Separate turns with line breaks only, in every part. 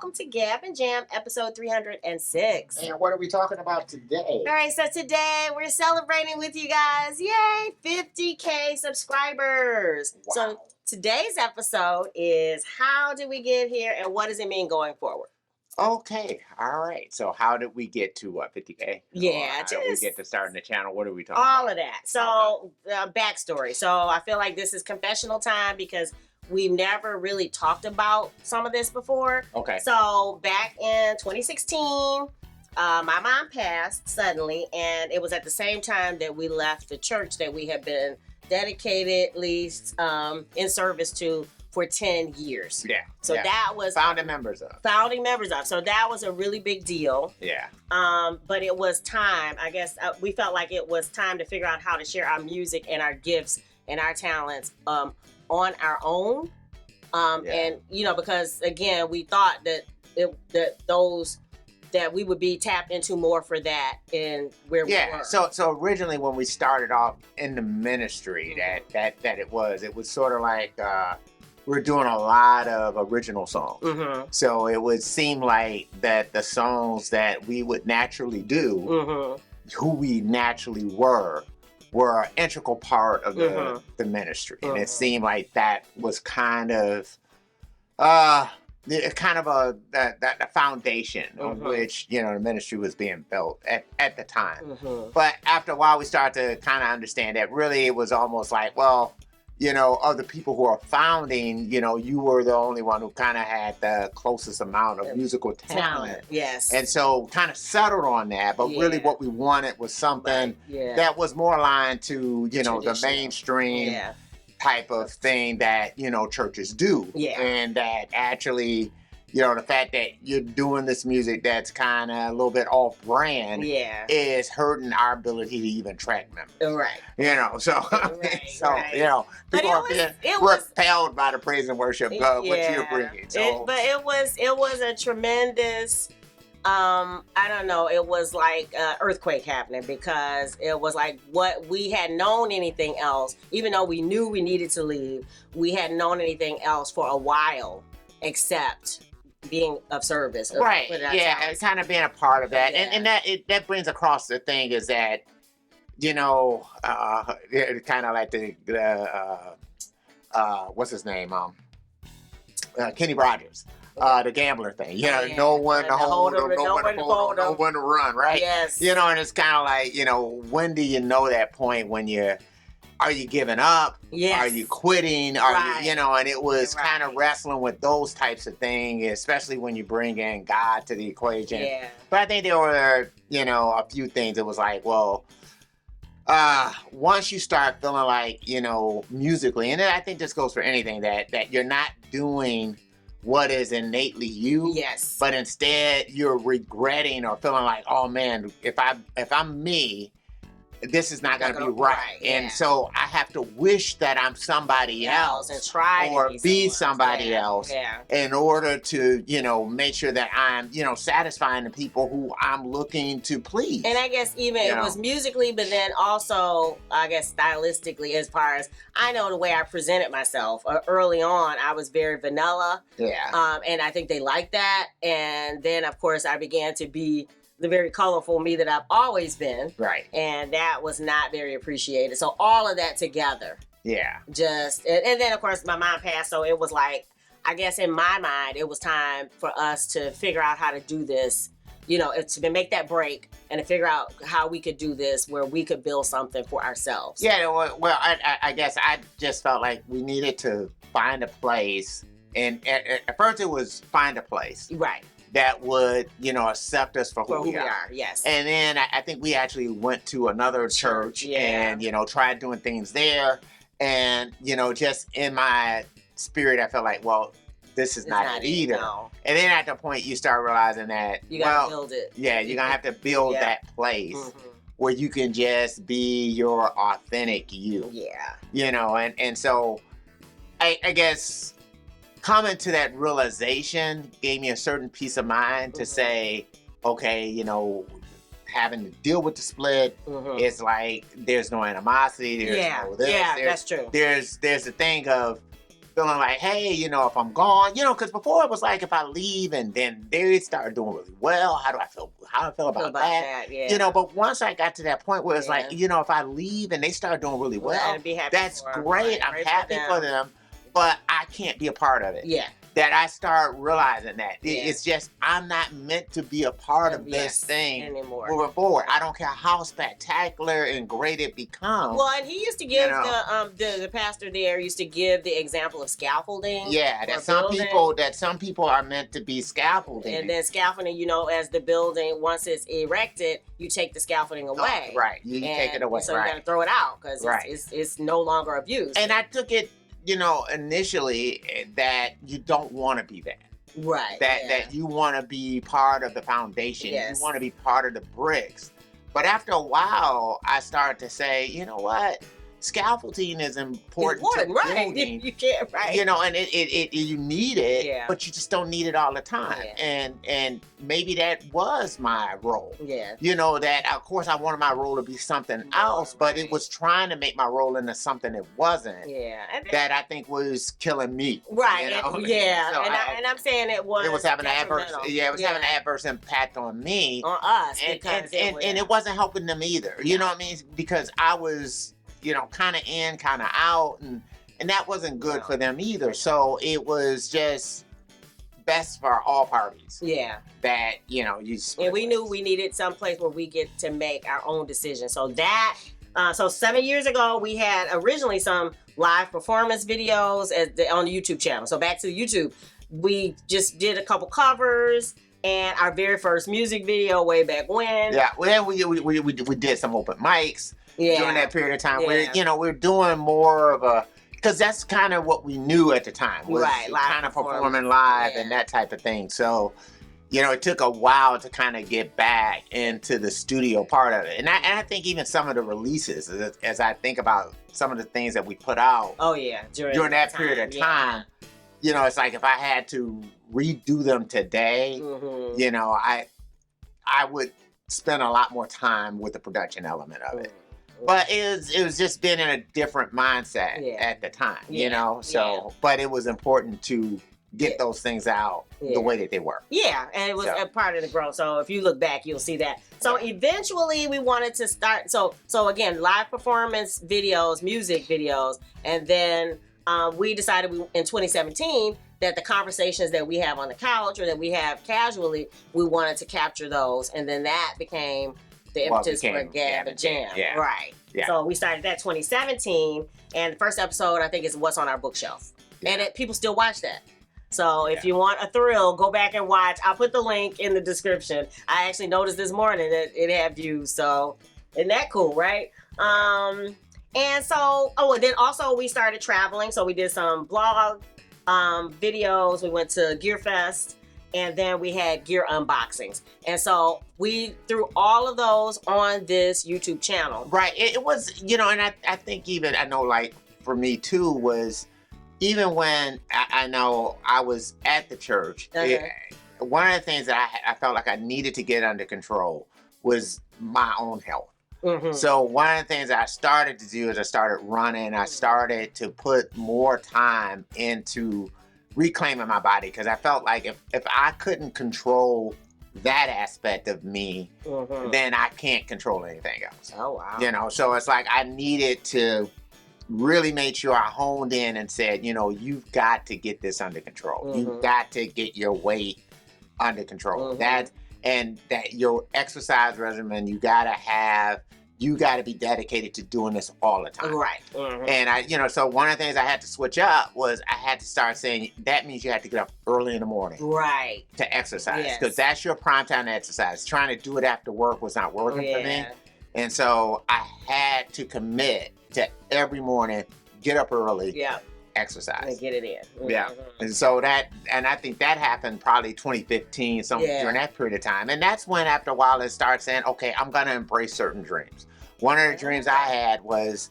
welcome to Gab and Jam, episode 306.
And what are we talking about today?
All right, so today we're celebrating with you guys. Yay, 50K subscribers.
Wow.
So today's episode is how did we get here and what does it mean going forward?
Okay, all right. So how did we get to 50K?
Yeah,
Or how did we get to starting the channel? What are we talking
all
about?
of that. So backstory. So I feel like this is confessional time because we've never really talked about some of this before.
Okay.
So back in 2016, my mom passed suddenly, and it was at the same time that we left the church that we had been dedicatedly in service to for 10 years.
Yeah.
So that was
founding members of.
So that was a really big deal.
Yeah.
But it was time. I guess we felt like it was time to figure out how to share our music and our gifts and our talents on our own. And because again, we thought that we would be tapped into more for that and where we were.
So originally when we started off in the ministry, that it was sort of like we're doing a lot of original songs.
Mm-hmm.
So it would seem like that the songs that we would naturally do, who we naturally were an integral part of the ministry. And it seemed like that was kind of the foundation on which, the ministry was being built at the time. But after a while, we started to kind of understand that really it was almost like, well, of the people who are founding, you were the only one who kind of had the closest amount of musical talent.
Yes.
And so kind of settled on that. But really what we wanted was something that was more aligned to, the mainstream type of thing that, churches do.
Yeah.
And that actually, the fact that you're doing this music that's kind of a little bit off brand is hurting our ability to even track members.
Right.
People are being repelled by the praise and worship what you're bringing. So.
But it was a tremendous, it was like an earthquake happening because it was like what we had known anything else, even though we knew we needed to leave, we hadn't known anything else for a while except being of service.
Right. Yeah, kind of being a part of that. And that brings across the thing is that, kind of like the what's his name? Kenny Rogers. The gambler thing. No one to hold him, no one to run, right?
Yes.
And it's kind of like, when do you know that point when are you giving up?
Yes.
Are you quitting? Are you, and it was kind of wrestling with those types of things, especially when you bring in God to the equation.
Yeah.
But I think there were, a few things. It was like, well, once you start feeling like, musically, and I think this goes for anything, that you're not doing what is innately you.
Yes.
But instead you're regretting or feeling like, oh man, if I'm me, this is not going to be right. And so I have to wish that I'm somebody else
and try
or be somebody else in order to, make sure that I'm, satisfying the people who I'm looking to please.
And I guess even it was musically, but then also, I guess, stylistically, as far as I know the way I presented myself. Early on, I was very vanilla.
Yeah.
And I think they liked that. And then, of course, I began to be the very colorful me that I've always been.
Right.
And that was not very appreciated. So all of that together. Yeah. And then of course my mom passed. So it was like, I guess in my mind, it was time for us to figure out how to do this, to make that break and to figure out how we could do this where we could build something for ourselves.
Yeah. Well, I guess I just felt like we needed to find a place. And at first it was find a place.
Right.
That would, accept us for who we are.
Yes.
And then I think we actually went to another church and, tried doing things there. And, just in my spirit, I felt like, well, this is not it either. No. And then at the point you start realizing that,
you gotta build it.
Yeah, you're going to have to build that place where you can just be your authentic you.
Yeah.
And so I guess coming to that realization gave me a certain peace of mind to say, okay, having to deal with the split, it's like there's no animosity, there's no this.
That's true.
There's a thing of feeling like, hey, if I'm gone, because before it was like if I leave and then they start doing really well, how do I feel? How do I feel about that?
Yeah.
But once I got to that point where it's like, if I leave and they start doing really well, that's great. I'm happy for them, but I can't be a part of it.
Yeah.
That I start realizing that it's just I'm not meant to be a part of this thing
anymore.
Moving forward. I don't care how spectacular and great it becomes.
Well, and he used to give the pastor there used to give the example of scaffolding.
Yeah, that some people are meant to be scaffolding.
And then scaffolding, as the building once it's erected, you take the scaffolding away.
Right, you take it away.
So you got to throw it out because it's no longer of use.
And I took it. Initially that you don't want to be that.
Right.
That you want to be part of the foundation.
Yes.
You want to be part of the bricks. But after a while, I started to say, you know what? Scaffolding is important to building.
You can't, right?
And it you need it, but you just don't need it all the time.
Yeah.
And maybe that was my role.
Yeah.
That of course I wanted my role to be something else, but it was trying to make my role into something it wasn't.
Yeah.
That I think was killing me.
Right.
So
and I'm saying it was
having an adverse having an adverse impact on me.
On us.
And it wasn't helping them either. You know what I mean? Because I was kind of in, kind of out, and that wasn't good for them either. So it was just best for all parties.
Yeah.
That,
and we knew we needed some place where we get to make our own decisions. So that, so 7 years ago, we had originally some live performance videos on the YouTube channel. So back to the YouTube, we just did a couple covers. And our very first music video way back when.
Yeah, well, we did some open mics. During that period of time, we're doing more of a, because that's kind of what we knew at the time, was kind of performing live and that type of thing. So, it took a while to kind of get back into the studio part of it. And I think even some of the releases, as I think about some of the things that we put out during that period of time, it's like if I had to redo them today, I would spend a lot more time with the production element of it. But it was just been in a different mindset at the time, but it was important to get those things out the way that they were. Yeah, and it was a part of the growth. So if you look back, you'll see that. So eventually we wanted to start, so again, live performance videos, music videos, and then we decided in 2017 that the conversations that we have on the couch or that we have casually, we wanted to capture those. And then that became the impetus for Gab and Jam. Yeah. Right. Yeah. So we started that 2017, and the first episode I think is What's on Our Bookshelf. Yeah. And people still watch that. So if you want a thrill, go back and watch. I'll put the link in the description. I actually noticed this morning that it had views, so isn't that cool, right? And so, and then also we started traveling. So we did some blog videos. We went to Gear Fest. And then we had gear unboxings. And so we threw all of those on this YouTube channel. Right. It was, and I think even, I know like for me too, was even when I know I was at the church, one of the things that I felt like I needed to get under control was my own health. Mm-hmm. So one of the things I started to do is I started running. I started to put more time into reclaiming my body, because I felt like if I couldn't control that aspect of me, then I can't control anything else. Oh, wow. So it's like I needed to really make sure I honed in and said, you've got to get this under control. Mm-hmm. You've got to get your weight under control. Mm-hmm. That your exercise regimen, you got to be dedicated to doing this all the time. Right. Mm-hmm. And so one of the things I had to switch up was I had to start saying, that means you have to get up early in the morning. Right. To exercise. Because that's your prime time to exercise. Trying to do it after work was not working for me. And so I had to commit to every morning, get up early. Yeah. Exercise. And get it in. Mm-hmm. Yeah. And so and I think that happened probably 2015, during that period of time. And that's when after a while it started saying, okay, I'm going to embrace certain dreams. One of the dreams I had was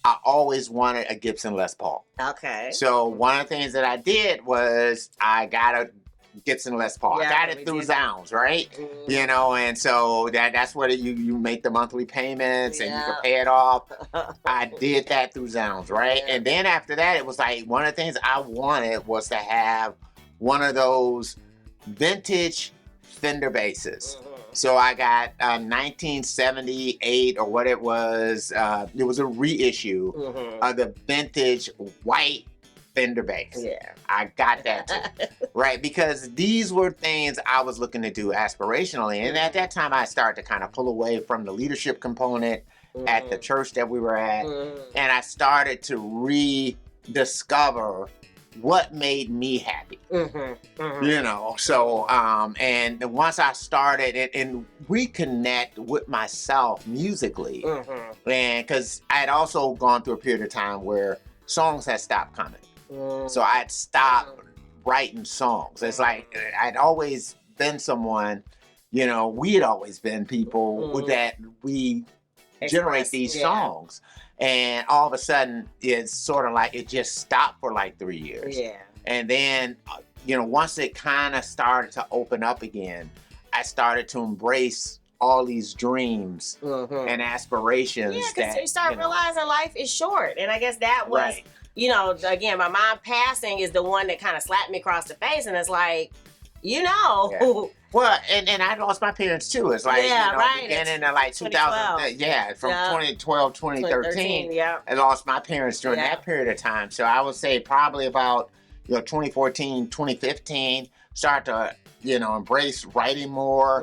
I always wanted a Gibson Les Paul. Okay. So one of the things that I did was I got a Gibson Les Paul.
Yeah,
I got it through Zounds, right?
Mm-hmm.
You know, and so that's what you make the monthly payments and you can pay it off. I did that through Zounds, right? And then after that, it was like one of the things I wanted was to have one of those vintage Fender basses. So I got 1978 or what it was. It was a reissue of the vintage white Fender bass.
Yeah.
I got that too. Right, because these were things I was looking to do aspirationally. And at that time, I started to kind of pull away from the leadership component at the church that we were at. And I started to rediscover what made me happy. You know, so, and once I started and reconnect with myself musically, and because I had also gone through a period of time where songs had stopped coming. So I'd stopped writing songs. It's like I'd always been someone, you know, we had always been people that we generate these songs. And all of a sudden, it's sort of like it just stopped for like 3 years.
Yeah.
And then, you know, once it kind of started to open up again, I started to embrace all these dreams and aspirations.
Yeah, because you start realizing life is short. And I guess that was...
Right.
You know, again, my mom passing is the one that kind of slapped me across the face, and it's like, you know.
Yeah. Well, and I lost my parents too. It's like, beginning of like 2000, from 2012, 2013, I lost my parents during that period of time. So I would say probably about, 2014, 2015, start to, embrace writing more.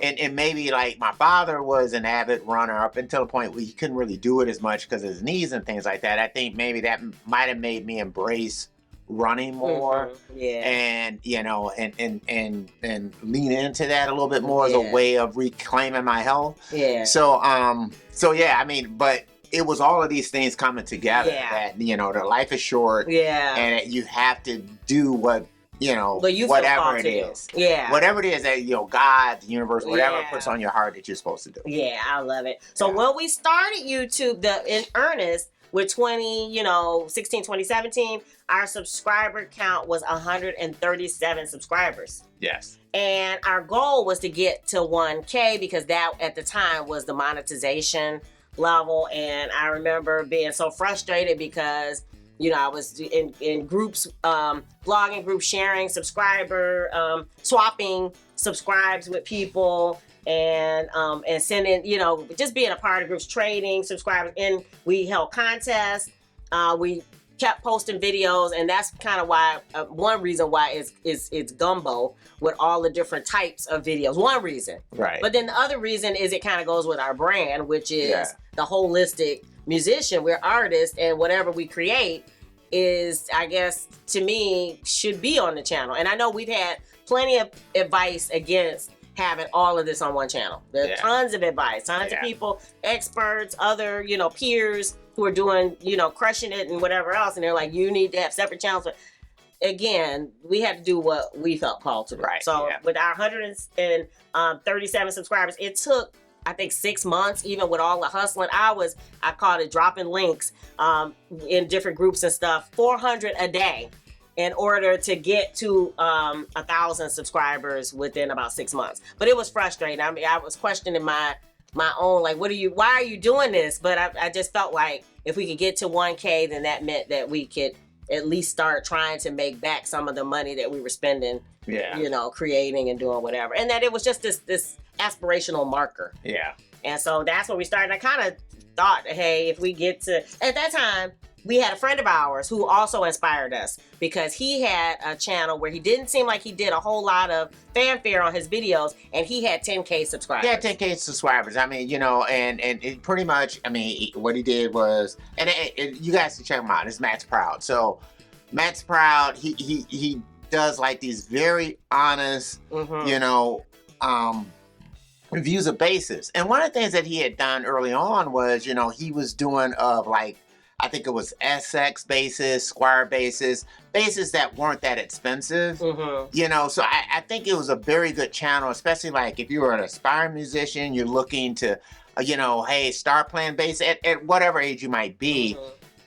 And maybe like my father was an avid runner up until the point where he couldn't really do it as much because of his knees and things like that. I think maybe that might have made me embrace running more and and lean into that a little bit more as a way of reclaiming my health. So I mean, but it was all of these things coming together that the life is short and you have to do what whatever it is. Whatever it is that, God, the universe, whatever puts on your heart that you're supposed to do.
Yeah, I love it. So when we started YouTube in earnest with 2016, 2017, our subscriber count was 137 subscribers.
Yes.
And our goal was to get to 1K because that at the time was the monetization level. And I remember being so frustrated because I was in groups, blogging groups, sharing subscriber, swapping subscribes with people, and sending, just being a part of groups, trading subscribers. And we held contests. We kept posting videos, and that's kind of why one reason why it's gumbo with all the different types of videos. One reason,
right?
But then the other reason is it kind of goes with our brand, which is the holistic musician. We're artists, and whatever we create is, I guess, to me, should be on the channel. And I know we've had plenty of advice against having all of this on one channel. There's tons of advice, tons of people, experts, other, peers who are doing, crushing it and whatever else. And they're like, you need to have separate channels. But again, we had to do what we felt called to do.
Right.
So with our 137 subscribers, it took, I think, 6 months, even with all the hustling. I called it dropping links in different groups and stuff, 400 a day in order to get to 1,000 subscribers within about 6 months. But it was frustrating. I mean, I was questioning my own, like, why are you doing this? But I just felt like if we could get to 1K, then that meant that we could at least start trying to make back some of the money that we were spending, creating and doing whatever. And that it was just this aspirational marker.
Yeah.
And so that's where we started. I kind of thought, hey, if we get to, at that time, we had a friend of ours who also inspired us because he had a channel where he didn't seem like he did a whole lot of fanfare on his videos, and he had 10K subscribers.
Yeah, 10K subscribers. I mean, and it pretty much, I mean, what he did was, and you guys can check him out. It's Matt's Proud. So Matt's Proud, he does like these very honest, reviews of basses. And one of the things that he had done early on was, he was doing I think it was SX basses, Squire basses that weren't that expensive. So I think it was a very good channel, especially like if you were an aspiring musician, you're looking to, hey, start playing bass at whatever age you might be.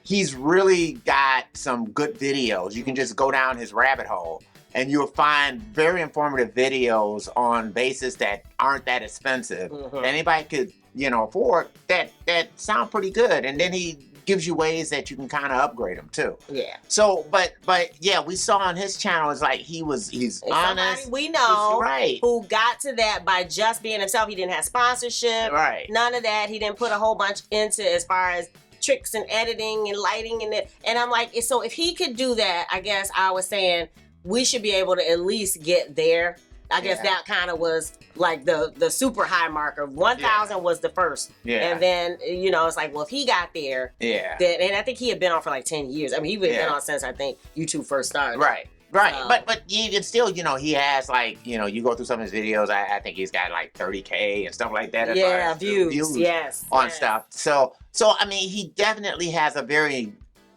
He's really got some good videos. You can just go down his rabbit hole and you'll find very informative videos on bases that aren't that expensive. Anybody could, afford that sound pretty good. And then he gives you ways that you can kind of upgrade them too.
Yeah.
So, but yeah, we saw on his channel, it's like he's honest.
Somebody we know
right.
who got to that by just being himself. He didn't have sponsorship.
Right.
None of that. He didn't put a whole bunch into as far as tricks and editing and lighting and it. And I'm like, so if he could do that, I guess I was saying we should be able to at least get there. I guess that kind of was like the super high marker. 1,000 was the first. Yeah. And then, it's like, well, if he got there.
Yeah.
Then, and I think he had been on for like 10 years. I mean, he'd been on since I think YouTube first started.
Right. Right. But even still, he has like, you go through some of his videos, I think he's got like 30K and stuff like that.
Yeah, views. Yes.
On stuff. So, I mean, he definitely has a very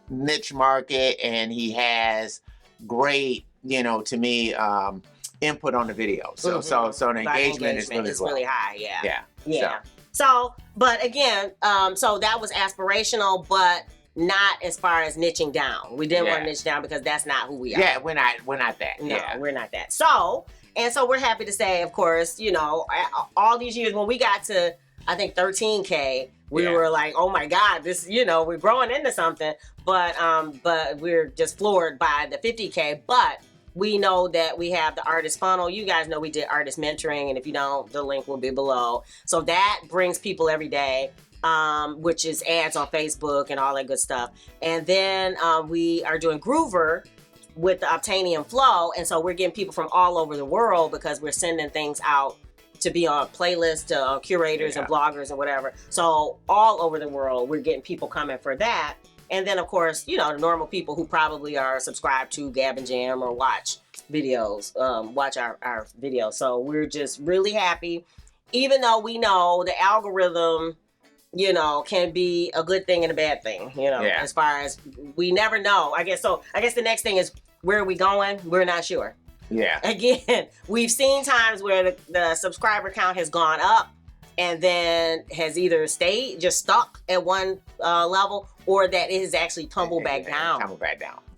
niche market and he has great, to me, input on the video. So the engagement is
really high. Yeah.
Yeah.
So, but again, so that was aspirational, but not as far as niching down. We didn't want to niche down because that's not who we are.
Yeah, we're not that.
No, we're not that. So we're happy to say, of course, all these years when we got to, I think 13K, we were like, oh my God, this, we're growing into something. But we're just floored by the 50K. But we know that we have the artist funnel. You guys know we did artist mentoring, and if you don't, the link will be below. So that brings people every day, which is ads on Facebook and all that good stuff. And then we are doing Groover with the Obtanium Flow, and so we're getting people from all over the world because we're sending things out to be on playlists to curators and bloggers and whatever. So all over the world, we're getting people coming for that. And then, of course, the normal people who probably are subscribed to Gab and Jam or watch videos, watch our videos. So we're just really happy, even though we know the algorithm, can be a good thing and a bad thing, as far as we never know. I guess the next thing is, where are we going? We're not sure.
Yeah.
Again, we've seen times where the subscriber count has gone up and then has either stayed just stuck at one level, or that it has actually tumbled back down.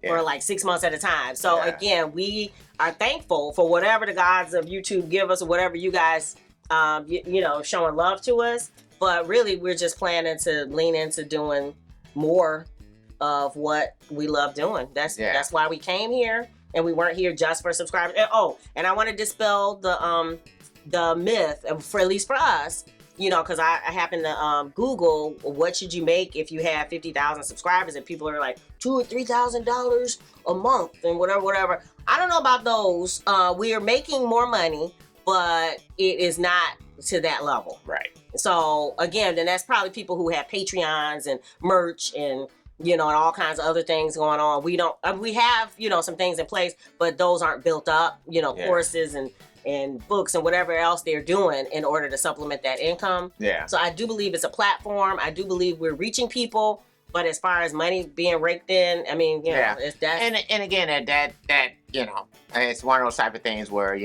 For like 6 months at a time. So again, we are thankful for whatever the gods of YouTube give us, or whatever you guys, showing love to us. But really, we're just planning to lean into doing more of what we love doing. That's why we came here, and we weren't here just for subscribers. And I want to dispel the myth, for at least for us, because I happen to Google what should you make if you have 50,000 subscribers, and people are like $2,000 or $3,000 a month and whatever. I don't know about those. We are making more money, but it is not to that level.
Right.
So again, then that's probably people who have Patreons and merch and and all kinds of other things going on. We don't. We have some things in place, but those aren't built up. Courses and books and whatever else they're doing in order to supplement that income.
Yeah.
So I do believe it's a platform. I do believe we're reaching people. But as far as money being raked in, I mean, it's that.
And again, that it's one of those type of things where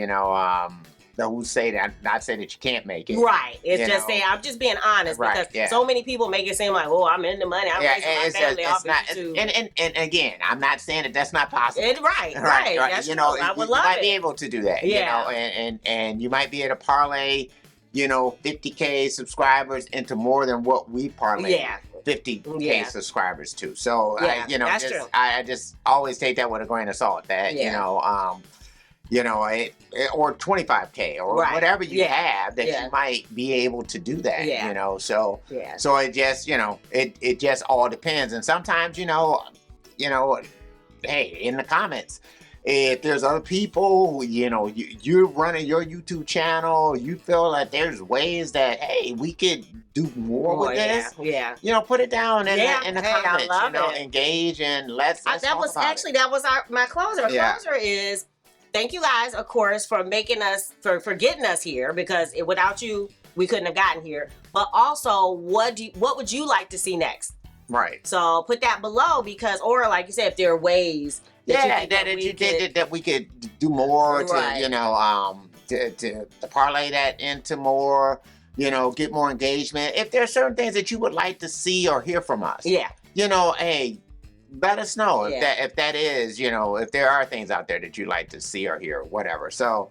who say that, not say that you can't make it.
Right. It's just saying, I'm just being honest, because so many people make it seem like, oh, I'm in the money. I'm raising my family off of YouTube.
And again, I'm not saying that that's not possible.
Right. That's true. I would love it.
You might be able to do that. And you might be able to parlay, 50K subscribers into more than what we parlay. 50K subscribers to. So
that's true.
I just always take that with a grain of salt. That or 25K or whatever you have that you might be able to do that. So it just it just all depends. And sometimes hey, in the comments, if there's other people, you're running your YouTube channel, you feel like there's ways that, hey, we could do more with this. Put it down in the comments. Engage and let's
that was actually that was my closer. My closer is, thank you guys, of course, for making us for getting us here, because without you, we couldn't have gotten here. But also, what would you like to see next?
Right.
So put that below, because, or like you said, if there are ways
that we could do more to parlay that into more, get more engagement. If there are certain things that you would like to see or hear from us, hey, let us know if that is, if there are things out there that you'd like to see or hear or whatever. So,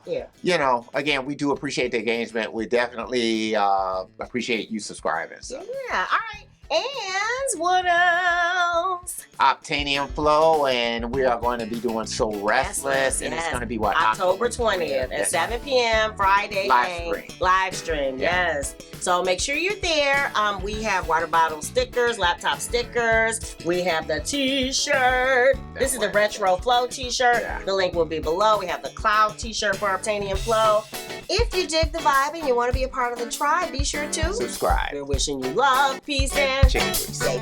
again, we do appreciate the engagement. We definitely appreciate you subscribing. So.
Yeah, all right. And what else?
Obtanium Flow, and we are going to be doing So Restless, and it's going to be what?
October 20th at 7 p.m. Friday live stream. Yes. So make sure you're there. We have water bottle stickers, laptop stickers. We have the T-shirt. This is the Retro Flow T-shirt. Yeah. The link will be below. We have the Cloud T-shirt for Obtanium Flow. If you dig the vibe and you want to be a part of the tribe, be sure to
subscribe.
We're wishing you love, peace, and
chicken grease.